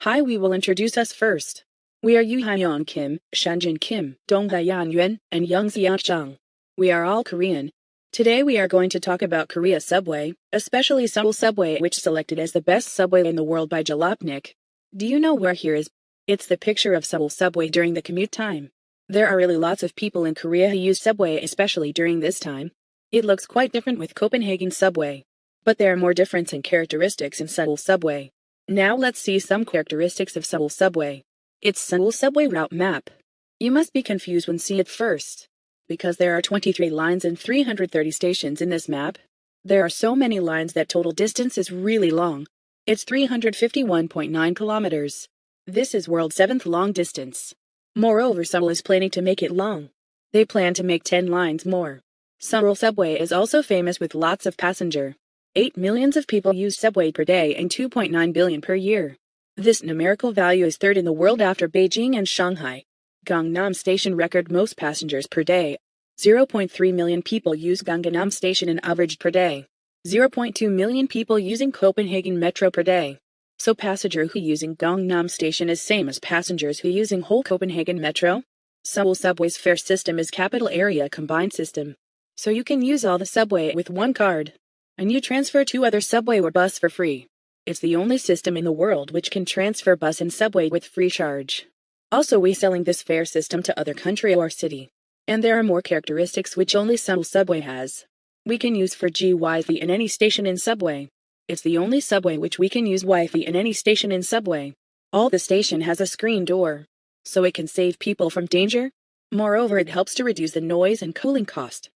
Hi, we will introduce us first. We are Yoohyeon Kim, Chanjin Kim, Donghyeon Yoon, and Youngseok Jang. We are all Korean. Today we are going to talk about Korea subway, especially Seoul subway, which selected as the best subway in the world by Jalopnik. Do you know where here is? It's the picture of Seoul subway during the commute time. There are really lots of people in Korea who use subway, especially during this time. It looks quite different with Copenhagen subway. But there are more difference in characteristics in Seoul subway. Now let's see some characteristics of Seoul subway. It's Seoul subway route map. You must be confused when see it first, because there are 23 lines and 330 stations in this map. There are so many lines that total distance is really long. It's 351.9 kilometers. This is world's 7th long distance. Moreover, Seoul is planning to make it long. They plan to make 10 lines more. Seoul subway is also famous with lots of passenger. 8 million of people use subway per day and 2.9 billion per year. This numerical value is third in the world after Beijing and Shanghai. Gangnam Station record most passengers per day. 0.3 million people use Gangnam Station in average per day. 0.2 million people using Copenhagen Metro per day. So passenger who using Gangnam Station is same as passengers who using whole Copenhagen Metro. Seoul subway's fare system is capital area combined system. So you can use all the subway with one card. And you transfer to other subway or bus for free. It's the only system in the world which can transfer bus and subway with free charge. Also, we selling this fare system to other country or city. And there are more characteristics which only Seoul subway has. We can use 4G Wi-Fi in any station in subway. It's the only subway which we can use Wi-Fi in any station in subway. All the station has a screen door, so it can save people from danger. Moreover, it helps to reduce the noise and cooling cost.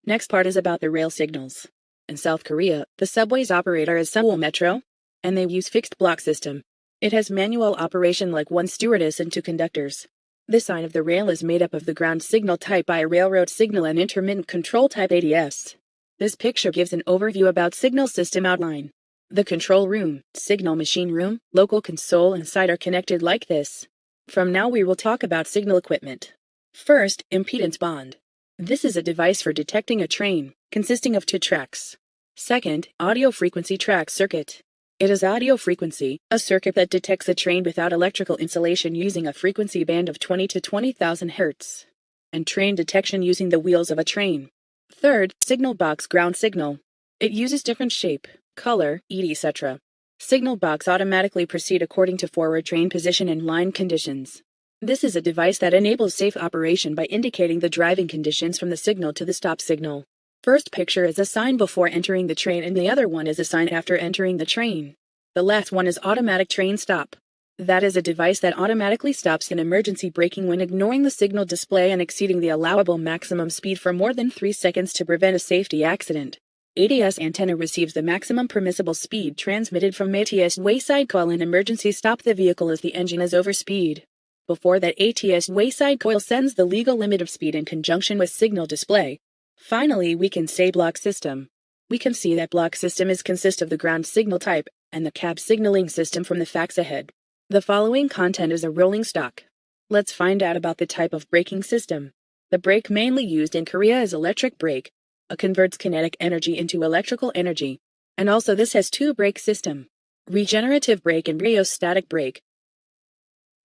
Next part is about the rail signals. In South Korea, the subway's operator is Seoul Metro, and they use fixed block system. It has manual operation like one stewardess and two conductors. The sign of the rail is made up of the ground signal type by railroad signal and intermittent control type ADS. This picture gives an overview about signal system outline. The control room, signal machine room, local console and site are connected like this. From now we will talk about signal equipment. First, impedance bond. This is a device for detecting a train, consisting of 2 tracks. Second, audio frequency track circuit. It is audio frequency, a circuit that detects a train without electrical insulation using a frequency band of 20 to 20,000 Hz. And train detection using the wheels of a train. Third, signal box ground signal. It uses different shape, color, etc. Signal box automatically proceed according to forward train position and line conditions. This is a device that enables safe operation by indicating the driving conditions from the signal to the stop signal. First picture is a sign before entering the train and the other one is a sign after entering the train. The last one is automatic train stop. That is a device that automatically stops an emergency braking when ignoring the signal display and exceeding the allowable maximum speed for more than 3 seconds to prevent a safety accident. ADS antenna receives the maximum permissible speed transmitted from ATS wayside coil and emergency stop the vehicle as the engine is over speed. Before that, ATS wayside coil sends the legal limit of speed in conjunction with signal display. Finally, we can say block system. We can see that block system consists of the ground signal type and the cab signaling system from the facts ahead. The following content is a rolling stock. Let's find out about the type of braking system. The brake mainly used in Korea is electric brake. It converts kinetic energy into electrical energy. And also this has 2 brake system. Regenerative brake and rheostatic brake.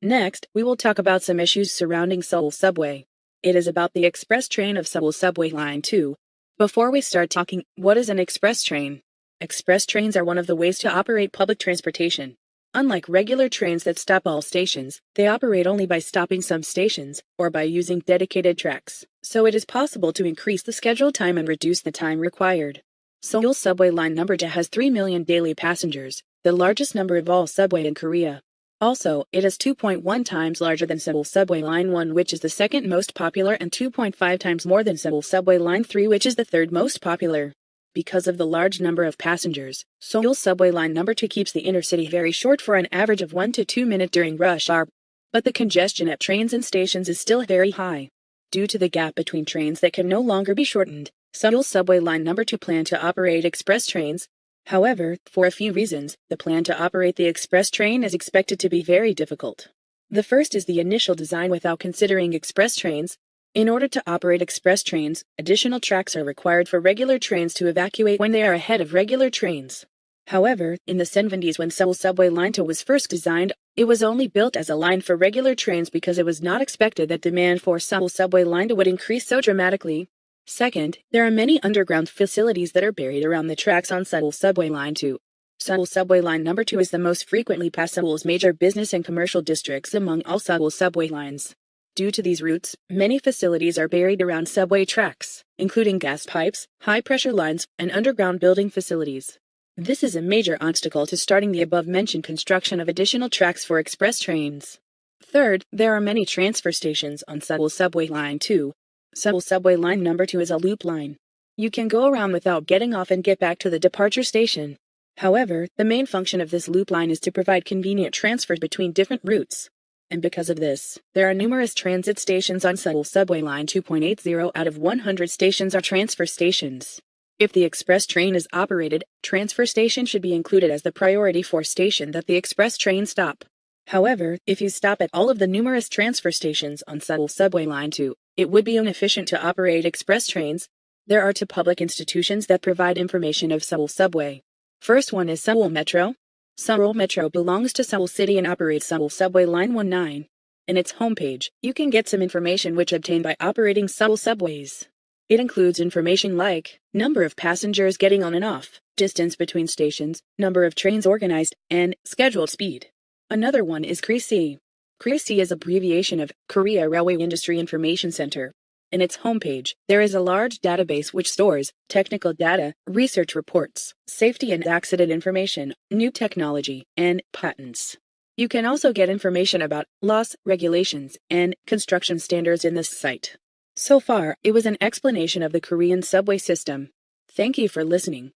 Next, we will talk about some issues surrounding Seoul subway. It is about the express train of Seoul subway line 2. Before we start talking, what is an express train? Express trains are one of the ways to operate public transportation. Unlike regular trains that stop all stations, they operate only by stopping some stations, or by using dedicated tracks. So it is possible to increase the schedule time and reduce the time required. Seoul subway line number 2 has 3 million daily passengers, the largest number of all subway in Korea. Also, it is 2.1 times larger than Seoul subway line 1, which is the second most popular, and 2.5 times more than Seoul subway line 3, which is the third most popular. Because of the large number of passengers, Seoul subway line number 2 keeps the inner city very short for an average of 1 to 2 minutes during rush hour. But the congestion at trains and stations is still very high. Due to the gap between trains that can no longer be shortened, Seoul subway line number 2 plan to operate express trains. However, for a few reasons, the plan to operate the express train is expected to be very difficult. The first is the initial design without considering express trains. In order to operate express trains, additional tracks are required for regular trains to evacuate when they are ahead of regular trains. However, in the 70s when Seoul Subway Line 2 was first designed, it was only built as a line for regular trains because it was not expected that demand for Seoul Subway Line 2 would increase so dramatically. Second, there are many underground facilities that are buried around the tracks on Seoul Subway Line 2. Seoul Subway Line number 2 is the most frequently passed Seoul's major business and commercial districts among all Seoul subway lines. Due to these routes, many facilities are buried around subway tracks, including gas pipes, high-pressure lines, and underground building facilities. This is a major obstacle to starting the above-mentioned construction of additional tracks for express trains. Third, there are many transfer stations on Seoul Subway Line 2. Seoul Subway Line number 2 is a loop line. You can go around without getting off and get back to the departure station. However, the main function of this loop line is to provide convenient transfers between different routes. And because of this, there are numerous transit stations on Seoul Subway Line 2.80 out of 100 stations are transfer stations. If the express train is operated, transfer station should be included as the priority for station that the express train stop. However, if you stop at all of the numerous transfer stations on Seoul Subway Line 2, it would be inefficient to operate express trains. There are two public institutions that provide information of Seoul Subway. First one is Seoul Metro. Seoul Metro belongs to Seoul City and operates Seoul Subway Line 19. In its homepage, you can get some information which obtained by operating Seoul subways. It includes information like number of passengers getting on and off, distance between stations, number of trains organized, and scheduled speed. Another one is KRISI. KRISI is abbreviation of Korea Railway Industry Information Center. In its homepage, there is a large database which stores technical data, research reports, safety and accident information, new technology, and patents. You can also get information about laws, regulations, and construction standards in this site. So far, it was an explanation of the Korean subway system. Thank you for listening.